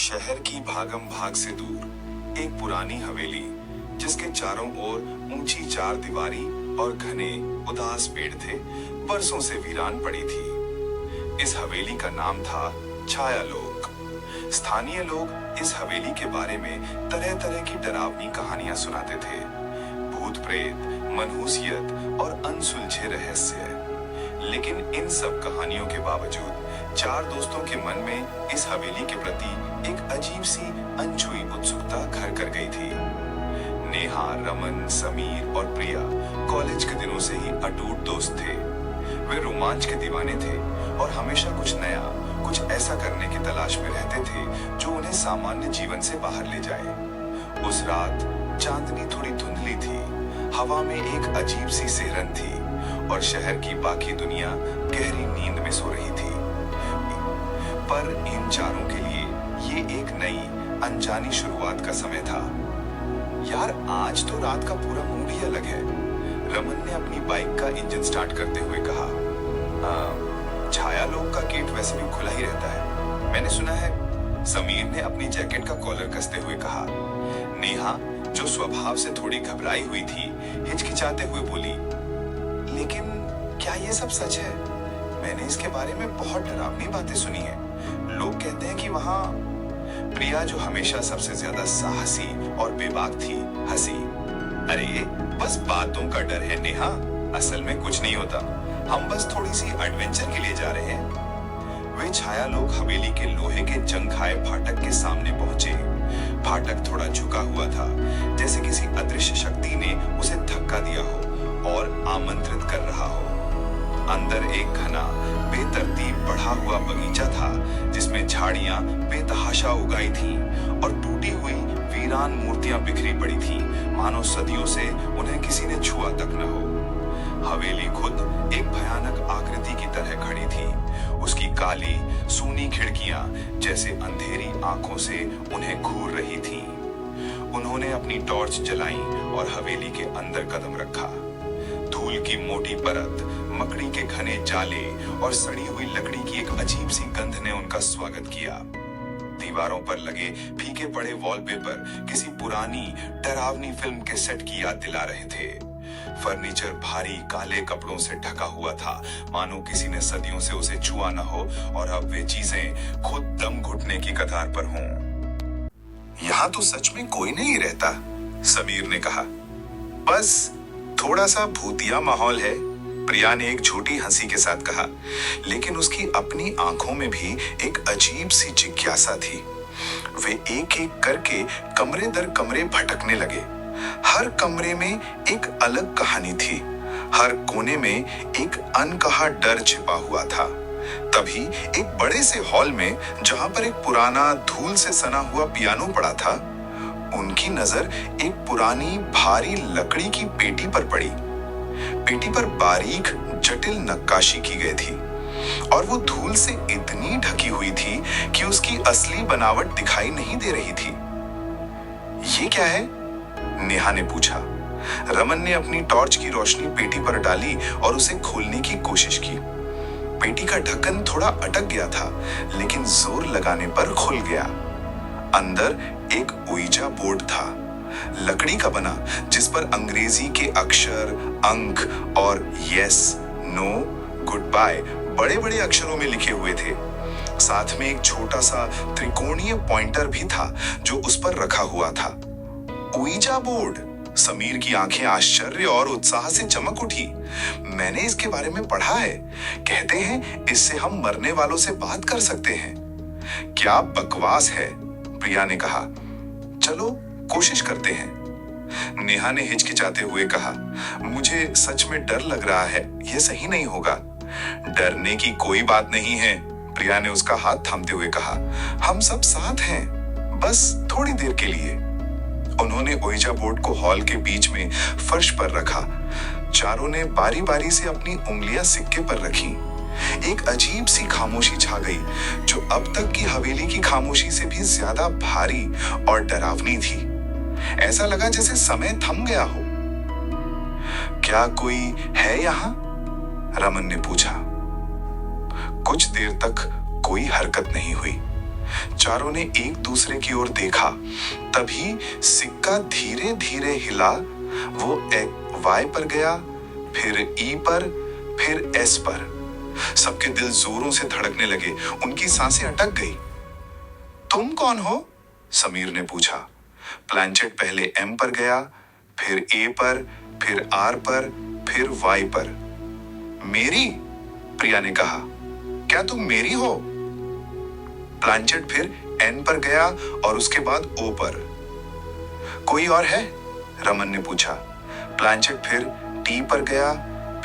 शहर की भागम भाग से दूर एक पुरानी हवेली, जिसके चारों ओर ऊंची चार दीवारी और घने उदास पेड़ थे, बरसों से वीरान पड़ी थी। इस हवेली का नाम था छायालोक। स्थानीय लोग इस हवेली के बारे में तरह तरह की डरावनी कहानियां सुनाते थे। भूत प्रेत, मनहूसियत और अनसुलझे रहस्य। लेकिन इन सब कहानियों के बावजूद चार दोस्तों के मन में इस हवेली के प्रति एक अजीब सी अनछुई उत्सुकता घर कर गई थी। नेहा, रमन, समीर और प्रिया कॉलेज के दिनों से ही अटूट दोस्त थे। वे रोमांच के दीवाने थे और हमेशा कुछ नया, कुछ ऐसा करने की तलाश में रहते थे जो उन्हें सामान्य जीवन से बाहर ले जाए। उस रात चांदनी थोड़ी धुंधली थी, हवा में एक अजीब सी सिहरन थी और शहर की बाकी दुनिया गहरी नींद में सो रही थी। पर इन चारों के लिए ये एक नई, अनजानी शुरुआत का समय था। यार, आज तो रात का पूरा मूड ही अलग है। रमन ने अपनी बाइक का इंजन स्टार्ट करते हुए कहा। छायालोक का गेट वैसे भी खुला ही रहता है, मैंने सुना है। समीर ने अपनी जैकेट का कॉलर कसते हुए कहा। नेहा, जो स्वभाव से थोड़ी घबराई हुई थी, हिचकिचाते हुए बोली, लेकिन क्या ये सब सच है? मैंने इसके बारे में बहुत डरावनी बातें सुनी है। लोग कहते हैं कि वहां। प्रिया, जो हमेशा सबसे ज्यादा साहसी और बेबाक थी, हंसी। अरे बस बातों का डर है नेहा, असल में कुछ नहीं होता। हम बस थोड़ी सी एडवेंचर के लिए जा रहे हैं। वे छायालोक हवेली के लोहे के जंग खाए फाटक के सामने पहुंचे। फाटक थोड़ा झुका हुआ था, जैसे किसी अदृश्य शक्ति ने उसे धक्का दिया हो और आमंत्रित कर रहा हो। अंदर एक घना, बेतरतीब बढ़ा हुआ बगीचा था, जिसमें झाड़ियां बेतहाशा उगाई थीं और टूटी हुई वीरान मूर्तियां बिखरी पड़ी थीं, मानो सदियों से उन्हें किसी ने छुआ तक न हो। हवेली खुद एक भयानक आकृति की तरह खड़ी थी। उसकी काली, सूनी खिड़कियां जैसे अंधेरी आंखों से उन्हें घूर रही थीं। उन्होंने अपनी टॉर्च जलाई और हवेली के अंदर कदम रखा। धूल की मोटी परत, मकड़ी के घने जाले और सड़ी हुई लकड़ी की एक अजीब सी गंध ने उनका स्वागत किया। दीवारों पर लगे फीके पड़े वॉलपेपर किसी पुरानी, डरावनी फिल्म के सेट की याद दिला रहे थे। फर्नीचर भारी काले कपड़ों से ढका हुआ था, मानो किसी ने सदियों से उसे छुआ न हो और अब वे चीजें खुद दम घुटने की कतार पर हों। यहाँ तो सच में कोई नहीं रहता, समीर ने कहा। बस थोड़ा सा भूतिया माहौल है, प्रिया ने एक झूठी हंसी के साथ कहा। लेकिन उसकी अपनी आंखों में भी एक अजीब सी जिज्ञासा थी। वे एक एक करके कमरे दर कमरे भटकने लगे। हर कमरे में एक अलग कहानी थी। हर कोने में एक अनकहा डर छिपा हुआ था। तभी एक बड़े से हॉल में, जहां पर एक पुराना, धूल से सना हुआ पियानो पड़ा था, उनकी नजर एक पुरानी, भारी लकड़ी की पेटी पर पड़ी। पेटी पर बारीक, जटिल नक्काशी की गई थी और वो धूल से इतनी ढकी हुई थी कि उसकी असली बनावट दिखाई नहीं दे रही थी। ये क्या है? नेहा ने पूछा। रमन ने अपनी टॉर्च की रोशनी पेटी पर डाली और उसे खोलने की कोशिश की। पेटी का ढक्कन थोड़ा अटक गया था, लेकिन जोर लगाने पर खुल गया। अंदर एक ओइजा बोर्ड था, लकड़ी का बना, जिस पर अंग्रेजी के अक्षर, अंक और यस, नो, गुड बाय बड़े बड़े अक्षरों में लिखे हुए थे। साथ में एक छोटा सा त्रिकोणीय पॉइंटर भी था जो उस पर रखा हुआ था। ओइजा बोर्ड! समीर की आंखें आश्चर्य और उत्साह से चमक उठी। मैंने इसके बारे में पढ़ा है। कहते हैं इससे हम मरने वालों से बात कर सकते हैं। क्या बकवास है, प्रिया ने कहा। चलो कोशिश करते हैं, नेहा ने हिचकिचाते हुए कहा। मुझे सच में डर लग रहा है, यह सही नहीं होगा। डरने की कोई बात नहीं है, प्रिया ने उसका हाथ थामते हुए कहा। हम सब साथ हैं, बस थोड़ी देर के लिए। उन्होंने ओइजा बोर्ड को हॉल के बीच में फर्श पर रखा। चारों ने बारी बारी से अपनी उंगलियां सिक्के पर रखी। एक अजीब सी खामोशी छा गई, जो अब तक की हवेली की खामोशी से भी ज्यादा भारी और डरावनी थी। ऐसा लगा जैसे समय थम गया हो। क्या कोई है यहाँ? रमन ने पूछा। कुछ देर तक कोई हरकत नहीं हुई। चारों ने एक दूसरे की ओर देखा। तभी सिक्का धीरे धीरे हिला। वो वाई पर गया, फिर ई पर, फिर एस पर। सबके दिल जोरों से धड़कने लगे, उनकी सांसें अटक गई। तुम कौन हो? समीर ने पूछा। प्लानचेट पहले एम पर गया, फिर ए पर, फिर आर पर, फिर वाई पर। मेरी? प्रिया ने कहा। क्या तुम मेरी हो? प्लानचेट फिर एन पर गया और उसके बाद ओ पर। कोई और है? रमन ने पूछा। प्लानचेट फिर टी पर गया,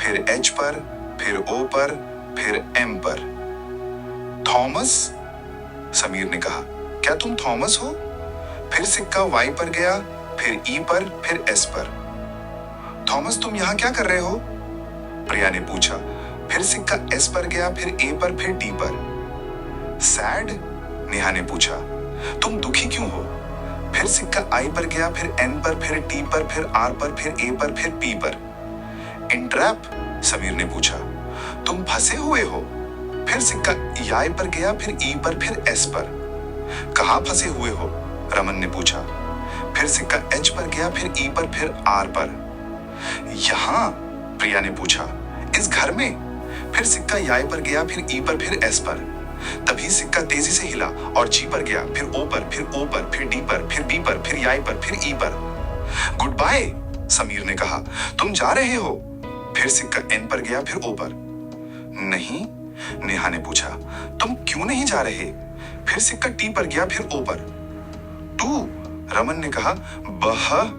फिर एच पर, फिर ओ पर, फिर एम पर। थॉमस? समीर ने कहा। क्या तुम थॉमस हो? फिर सिक्का वाई पर गया, फिर ई पर, फिर एस पर। थॉमस, तुम यहां क्या कर रहे हो? प्रिया ने पूछा। फिर सिक्का एस पर गया, फिर ए पर, फिर डी पर। सैड? नेहा ने पूछा। तुम दुखी क्यों हो? फिर सिक्का आई पर गया, फिर एन पर, फिर टी पर, फिर आर पर, फिर ए पर, फिर पी पर। इन ट्रैप? समीर ने पूछा। तुम फंसे हुए हो? फिर सिक्का आई पर गया, फिर ई पर, फिर एस पर। कहां फंसे हुए हो? रमन ने पूछा। फिर सिक्का एच पर गया, फिर ई पर, फिर आर पर। यहां? प्रिया ने पूछा। इस घर में? फिर सिक्का आई पर गया, फिर ई पर, फिर एस पर। तभी सिक्का तेजी से हिला और जी पर गया, फिर ओ पर, फिर ओ पर, फिर डी पर, फिर बी पर, फिर आई पर, फिर ई पर। गुड बाय, समीर ने कहा। तुम जा रहे हो? फिर सिक्का एन पर गया, फिर ओ पर। नहीं, नेहा ने पूछा। तुम क्यों नहीं जा रहे? फिर सिक्का टी पर गया, फिर ओ पर। टू? रमन ने कहा। बह।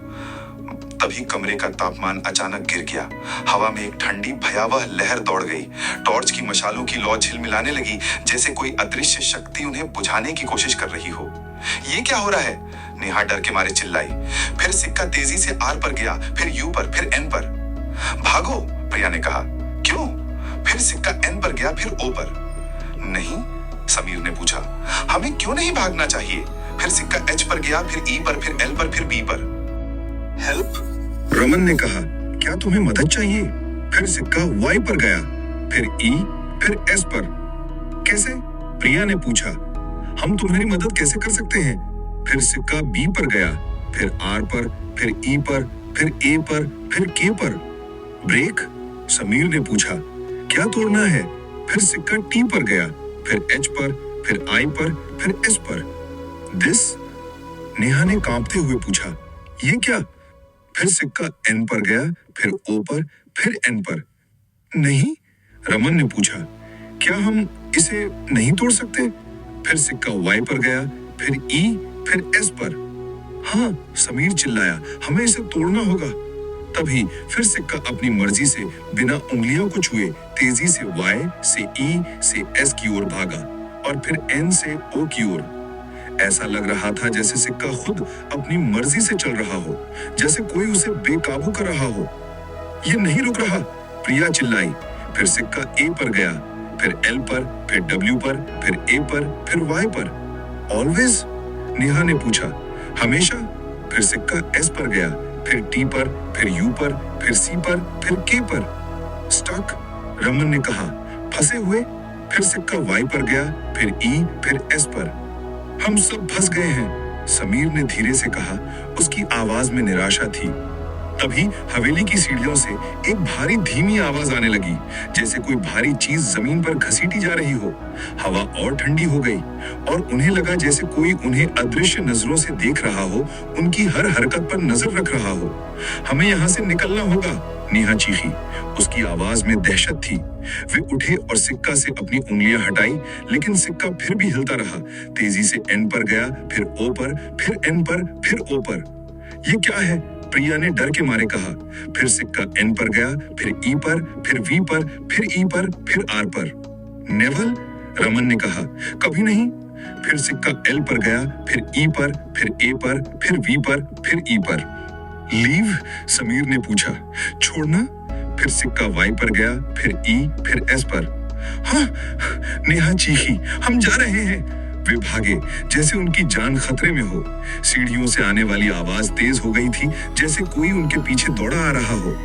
तभी कमरे का तापमान अचानक गिर गया। हवा में एक ठंडी भयावह लहर दौड़ गई। टॉर्च की मशालों की लौ झिलमिलाने लगी, जैसे कोई अदृश्य शक्ति उन्हें बुझाने की कोशिश कर रही हो। ये क्या हो रहा है? नेहा डर के मारे चिल्लाई। फिर सिक्का तेजी से आर पर गया, फिर यू पर, फिर एन पर। भागो, प्रिया ने कहा। क्यों? फिर सिक्का एन पर गया, फिर ओ पर। नहीं, समीर ने पूछा। हमें क्यों नहीं भागना चाहिए? फिर सिक्का एच पर गया, फिर ई पर, फिर एल पर, फिर बी पर। हेल्प? रमन ने कहा। क्या तुम्हें मदद चाहिए? फिर सिक्का वाई पर गया, फिर ई, फिर एस पर। कैसे? प्रिया ने पूछा। हम तुम्हारी मदद कैसे कर सकते हैं? फिर सिक्का बी पर गया, फिर आर पर, फिर ई पर, फिर ए पर, फिर के पर। ब्रेक? समीर ने पूछा। क्या तोड़ना है? फिर सिक्का टी पर गया, फिर एच पर, फिर आई पर, फिर एस पर। दिस? नेहा ने कांपते हुए पूछा। ये क्या? फिर सिक्का एन पर गया, फिर ओ पर, फिर एन पर। नहीं, रमन ने पूछा। क्या हम इसे नहीं तोड़ सकते? फिर सिक्का वाई पर गया, फिर ई, फिर एस पर। हाँ, समीर चिल्लाया। हमें इसे तोड़ना होगा। तभी फिर सिक्का अपनी मर्जी से बिना उंगलियों को छुए तेजी से वाई से ई से एस की ओर भागा और फिर एन से ओ की ओर। ऐसा लग रहा था जैसे सिक्का खुद अपनी मर्जी से चल रहा हो, जैसे कोई उसे बेकाबू कर रहा हो। ये नहीं रुक रहा, प्रिया चिल्लाई। फिर सिक्का ए पर गया, फिर एल पर, फिर डब्ल्यू पर, फिर ए पर, फिर वाई पर। ऑलवेज? नेहा ने पूछा। हमेशा? फिर सिक्का एस पर गया, फिर टी पर, फिर यू पर, फिर सी पर, फिर के पर। स्टक? रमन ने कहा। फंसे हुए? फिर सिक्का वाई पर गया, फिर ई, फिर एस पर। हम सब फंस गए हैं, समीर ने धीरे से कहा। उसकी आवाज में निराशा थी। तभी हवेली की सीढ़ियों से एक भारी धीमी आवाज आने लगी, जैसे कोई भारी चीज जमीन पर घसीटी जा रही हो। हवा और ठंडी हो गई और उन्हें लगा जैसे कोई उन्हें अदृश्य नजरों से देख रहा हो, उनकी हर हरकत पर नजर रख रहा हो। हमें यहाँ से निकलना होगा, नेहा चीखी। उसकी आवाज में दहशत थी। वे उठे और सिक्का से अपनी उंगलियां हटाई, लेकिन सिक्का फिर भी हिलता रहा। तेजी से एन पर गया, फिर ओ पर, फिर एन पर, फिर ओ पर। ये क्या है? प्रिया ने डर के मारे कहा। फिर सिक्का एन पर गया, फिर ई पर, फिर वी पर, फिर ई पर, फिर आर पर। नेवल? रमन ने कहा। कभी नहीं। फिर सिक्का एल पर गया, फिर ई पर, फिर ए पर, फिर वी पर, फिर ई पर। लीव? समीर ने पूछा। छोड़ना? फिर सिक्का वाई पर गया, फिर ई, फिर एस पर। हाँ, नेहा चीखी। हम जा रहे हैं। वे भागे जैसे उनकी जान खतरे में हो। सीढ़ियों से आने वाली आवाज तेज हो गई थी, जैसे कोई उनके पीछे दौड़ा आ रहा हो।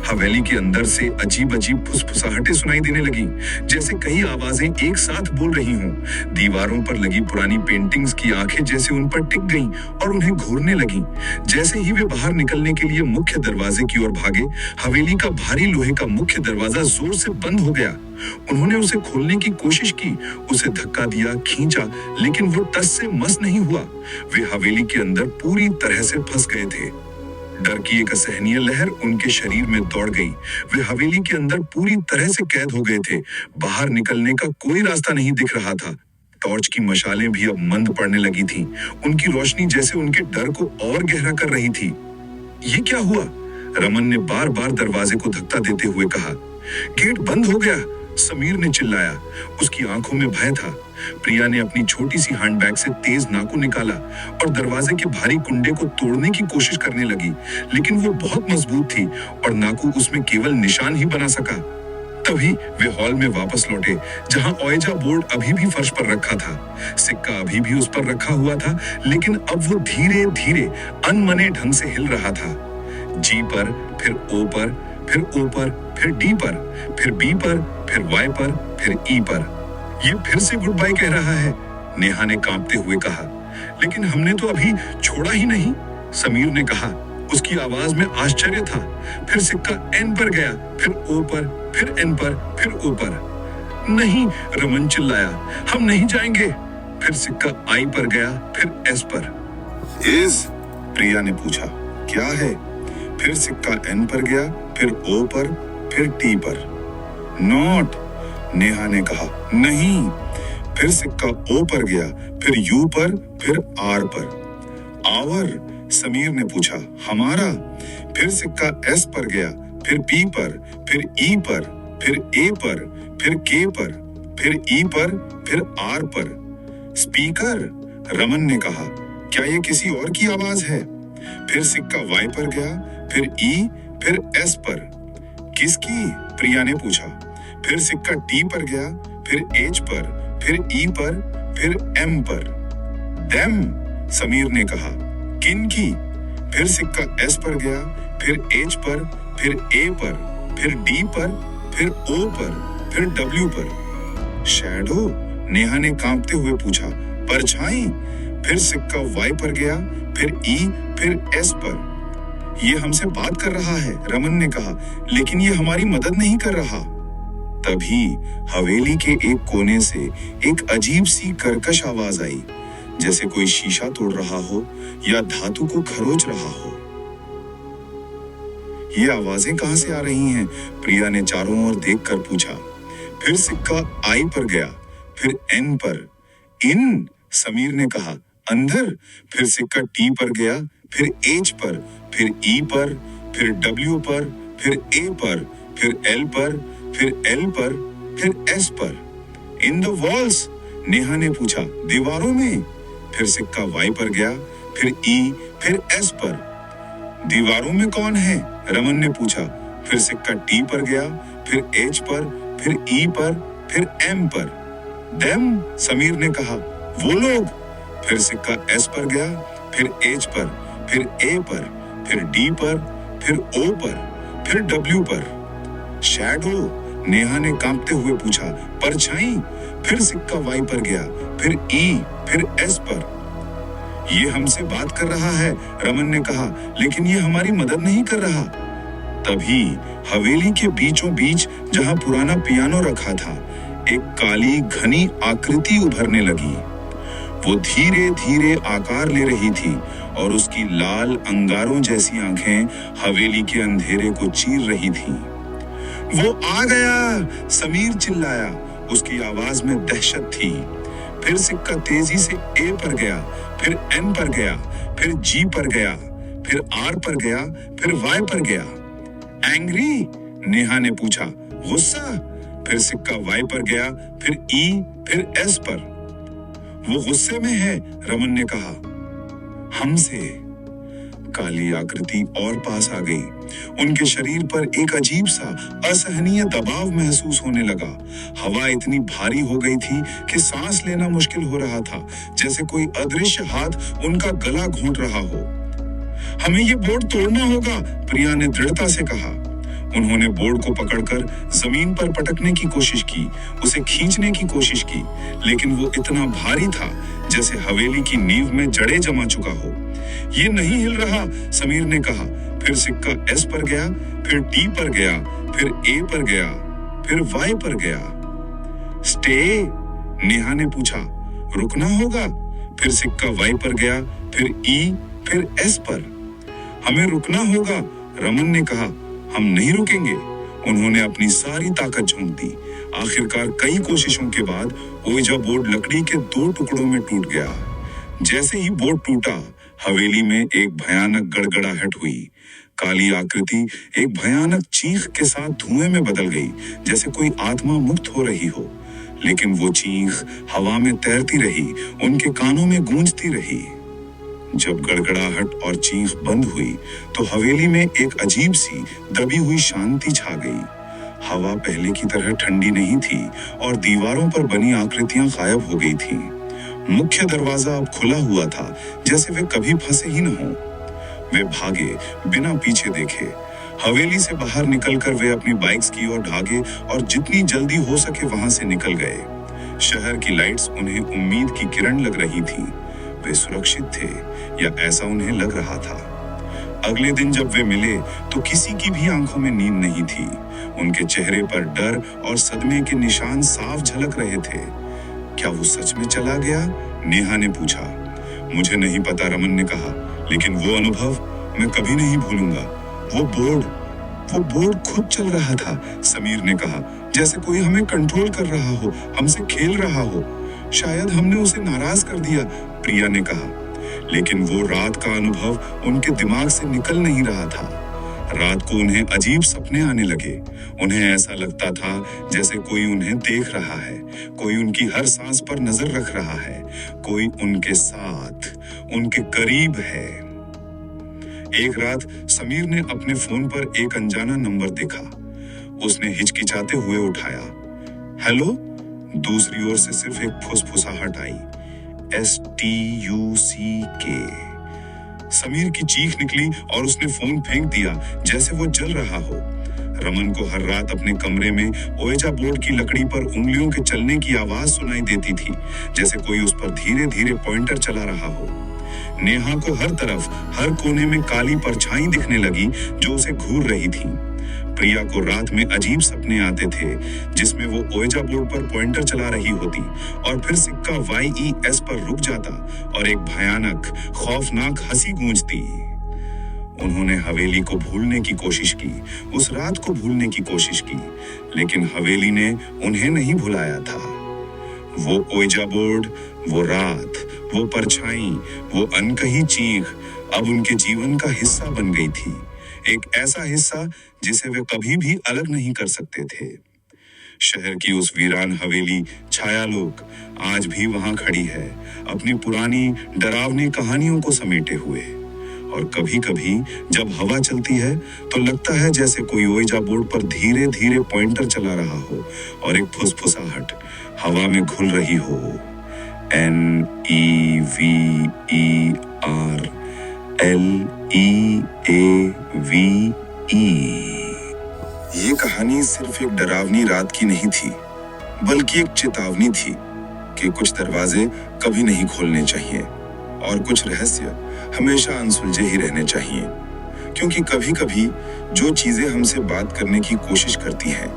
हवेली के अंदर से अजीब अजीब फुसफुसाहटें सुनाई देने लगी, जैसे कई आवाजें एक साथ बोल रही हों। दीवारों पर लगी पुरानी पेंटिंग्स की आंखें जैसे उन पर टिक गईं और उन्हें घूरने लगीं। जैसे ही वे बाहर निकलने के लिए मुख्य दरवाजे की ओर भागे, हवेली का भारी लोहे का मुख्य दरवाजा जोर से बंद हो गया। उन्होंने उसे खोलने की कोशिश की, उसे धक्का दिया, खींचा, लेकिन वो टस से मस नहीं हुआ। वे हवेली के अंदर पूरी तरह से फंस गए थे। डर की एक असहनीय लहर उनके शरीर में दौड़ गई। वे हवेली के अंदर पूरी तरह से कैद हो गए थे। बाहर निकलने का कोई रास्ता नहीं दिख रहा था। टॉर्च की मशालें भी अब मंद पड़ने लगी थीं। उनकी रोशनी जैसे उनके डर को और गहरा कर रही थी। ये क्या हुआ? रमन ने बार बार दरवाजे को धक्का देते हुए कहा। गेट बंद हो गया, समीर ने चिल्लाया। उसकी आंखों में भय था। प्रिया ने अपनी छोटी सी हैंडबैग से तेज नाकू निकाला और दरवाजे के भारी कुंडे को तोड़ने की कोशिश करने लगी, लेकिन वो बहुत मजबूत थी और नाकू उसमें केवल निशान ही बना सका। तभी वे हॉल में वापस लौटे, जहां ओएजा बोर्ड अभी भी फर्श पर रखा था। सिक्का अभी भी उस पर रखा हुआ था, लेकिन अब वो धीरे धीरे अनमने ढंग से हिल रहा था। जी पर, फिर ओ पर, फिर ओ पर, फिर डी पर, फिर बी पर, फिर वाई पर, फिर ई पर। ये फिर से गुड बाय कह रहा है, नेहा ने कांपते हुए कहा। लेकिन हमने तो अभी छोड़ा ही नहीं, समीर ने कहा। उसकी आवाज में आश्चर्य था। फिर सिक्का एन पर गया, फिर ओ पर, फिर एन पर, फिर ओ पर। नहीं, रमन चिल्लाया, हम नहीं जाएंगे। फिर सिक्का आई पर गया, फिर एस पर। इज? प्रिया ने पूछा। क्या है? फिर सिक्का एन पर गया, फिर ओ पर, फिर टी पर। नॉट, नेहा ने कहा। नहीं। फिर सिक्का ओ पर गया, फिर यू पर, फिर आर पर। आवर, समीर ने पूछा। हमारा। फिर सिक्का एस पर गया, फिर पी पर, फिर ई पर, फिर ए पर, फिर के पर, फिर ई पर, फिर आर पर। स्पीकर, रमन ने कहा। क्या ये किसी और की आवाज है? फिर सिक्का वाई पर गया, फिर ई, फिर एस पर। किसकी? प्रिया ने पूछा। फिर सिक्का टी पर गया, फिर एच पर, फिर ई पर, फिर एम पर। देम, समीर ने कहा। किन की? फिर सिक्का एस पर गया, फिर एच पर, फिर ए पर, फिर डी पर, फिर ओ पर, फिर डब्ल्यू पर। शैडो, नेहा ने कांपते हुए पूछा। परछाई। फिर सिक्का वाई पर गया, फिर ई, फिर एस पर। ये हमसे बात कर रहा है, रमन ने कहा, लेकिन ये हमारी मदद नहीं कर रहा। तभी हवेली के एक कोने से एक अजीब सी कर्कश आवाज आई, जैसे कोई शीशा तोड़ रहा हो या धातु को खरोच रहा हो। ये आवाजें कहां से आ रही हैं? प्रिया ने चारों ओर देखकर पूछा। फिर सिक्का आई पर गया, फिर एन पर। इन, समीर ने कहा। अंदर। फिर सिक्का टी पर गया, फिर एच पर, फिर ई पर, फिर डब्ल्यू पर, फिर ए पर, फिर एल पर, फिर एल पर, फिर एस पर। इन द वॉल्स, नेहा ने पूछा। दीवारों में। फिर सिक्का वाई पर गया, फिर ई, फिर एस पर। दीवारों में कौन है? रमन ने पूछा। फिर सिक्का टी पर गया, फिर एच पर, फिर ई पर, फिर एम पर। देम, समीर ने कहा। वो लोग। फिर सिक्का एस पर गया, फिर एच पर, फिर ए पर, फिर डी पर, फिर ओ पर, फिर डब्ल्यू पर। शैडो, नेहा ने कांपते हुए पूछा। परछाई। फिर सिक्का वाई पर गया, फिर ई, फिर एस पर। ये हमसे बात कर रहा है, रमन ने कहा, लेकिन ये हमारी मदद नहीं कर रहा। तभी हवेली के बीचों बीच, जहां पुराना पियानो रखा था, एक काली घनी आकृति उभरने लगी। वो धीरे धीरे आकार ले रही थी और उसकी लाल अंगारों जैसी आंखें हवेली के अंधेरे को चीर रही थीं। वो आ गया, समीर चिल्लाया। उसकी आवाज में दहशत थी। फिर सिक्का तेजी से ए पर गया, फिर एन पर गया, फिर जी पर गया, फिर आर पर गया, फिर वाई पर गया। एंग्री, नेहा ने पूछा। गुस्सा। फिर सिक्का वाई पर गया, फिर ई, फिर एस पर। वो गुस्से में है, रमन ने कहा। हमसे। काली आकृति और पास आ गई। उनके शरीर पर एक अजीब सा असहनीय दबाव महसूस होने लगा। हवा इतनी भारी हो गई थी कि सांस लेना मुश्किल हो रहा था, जैसे कोई अदृश्य हाथ उनका गला घोंट रहा हो। हमें ये बोर्ड तोड़ना होगा, प्रिया ने दृढ़ता से कहा। उन्होंने बोर्ड को पकड़कर जमीन पर पटकने की कोशिश की, उसे खींचने की कोशिश की, लेकिन वो इतना भारी था जैसे हवेली की नींव में जड़ें जमा चुका हो। ये नहीं हिल रहा, समीर ने कहा। फिर सिक्का एस पर गया, फिर टी पर गया, फिर ए पर गया, फिर वाई पर गया। स्टे, नेहा ने पूछा। रुकना होगा। फिर सिक्का वाई पर गया, फिर ई, फिर एस पर। हमें रुकना होगा, रमन ने कहा। हम नहीं रुकेंगे। उन्होंने अपनी सारी ताकत झोंक दी। आखिरकार कई कोशिशों के बाद ओइजा बोर्ड लकड़ी के 2 टुकड़ों में टूट गया। जैसे ही बोर्ड टूटा, हवेली में एक भयानक गड़गड़ाहट हुई। काली आकृति एक भयानक चीख के साथ धुएं में बदल गई, जैसे कोई आत्मा मुक्त हो रही हो। लेकिन वो चीख हवा में तैरती रही, उनके कानों में गूंजती रही। जब गड़गड़ाहट और चीख बंद हुई तो हवेली में एक अजीब सी दबी हुई शांति छा गई। हवा पहले की तरह ठंडी नहीं थी और दीवारों पर बनी आकृतियां गायब हो गई थीं। मुख्य दरवाजा अब खुला हुआ था, जैसे वे कभी फंसे ही न हों। वे भागे बिना पीछे देखे। हवेली से बाहर निकलकर वे अपनी बाइक्स की ओर भागे और जितनी जल्दी हो सके वहां से निकल गए। शहर की लाइट्स उन्हें उम्मीद की किरण लग रही थी। वे सुरक्षित थे, या ऐसा उन्हें लग रहा था। अगले दिन जब वे मिले तो किसी की भी आंखों में नींद नहीं थी। उनके चेहरे पर डर और सदमे के निशान साफ झलक रहे थे। क्या वो सच में चला गया? नेहा ने पूछा। मुझे नहीं पता, रमन ने कहा, लेकिन वो अनुभव मैं कभी नहीं भूलूंगा। वो बोर्ड खुद चल रहा था, समीर ने कहा, जैसे कोई हमें कंट्रोल कर रहा हो, हमसे खेल रहा हो। शायद हमने उसे नाराज कर दिया, प्रिया ने कहा। लेकिन वो रात का अनुभव उनके दिमाग से निकल नहीं रहा था। रात को उन्हें अजीब सपने आने लगे। उन्हें ऐसा लगता था जैसे कोई उन्हें देख रहा है, कोई उनकी हर सांस पर नजर रख रहा है, कोई उनके साथ, उनके करीब है। एक रात समीर ने अपने फोन पर एक अनजाना नंबर देखा। उसने हिचकिचाते हुए उठाया। हेलो? दूसरी ओर से सिर्फ एक फुसफुसाहट आई। STUCK। समीर की चीख निकली और उसने फोन फेंक दिया, जैसे वो जल रहा हो। रमन को हर रात अपने कमरे में ओएजा बोर्ड की लकड़ी पर उंगलियों के चलने की आवाज सुनाई देती थी, जैसे कोई उस पर धीरे धीरे पॉइंटर चला रहा हो। नेहा को हर तरफ, हर कोने में काली परछाई दिखने लगी जो उसे घूर रही थी। प्रिया को रात में अजीब सपने आते थे, जिसमें वो ओएजा बोर्ड पर पॉइंटर चला रही होती और फिर सिक्का YES पर रुक जाता और एक भयानक, खौफनाक हंसी गूंजती। उन्होंने हवेली को भूलने की कोशिश की, उस रात को भूलने की कोशिश की, लेकिन हवेली ने उन्हें नहीं भुलाया था। वो ओएजा बोर्ड, वो रात, वो परछाई, वो अनकही चीख अब उनके जीवन का हिस्सा बन गई थी। एक ऐसा हिस्सा जिसे वे कभी भी अलग नहीं कर सकते थे। शहर की उस वीरान हवेली छायालोक आज भी वहां खड़ी है, अपनी पुरानी डरावनी कहानियों को समेटे हुए। और कभी कभी जब हवा चलती है तो लगता है जैसे कोई ओएजा बोर्ड पर धीरे धीरे पॉइंटर चला रहा हो और एक फुसफुसाहट हवा में घुल रही हो। NEVERLEAVE। ये कहानी सिर्फ एक डरावनी रात की नहीं थी, बल्कि एक चेतावनी थी कि कुछ दरवाजे कभी नहीं खोलने चाहिए और कुछ रहस्य हमेशा अनसुलझे ही रहने चाहिए। क्योंकि कभी कभी जो चीजें हमसे बात करने की कोशिश करती हैं,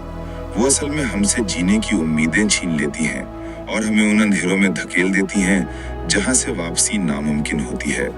वो असल में हमसे जीने की उम्मीदें छीन लेती हैं और हमें उन अंधेरों में धकेल देती हैं जहां से वापसी नामुमकिन होती है।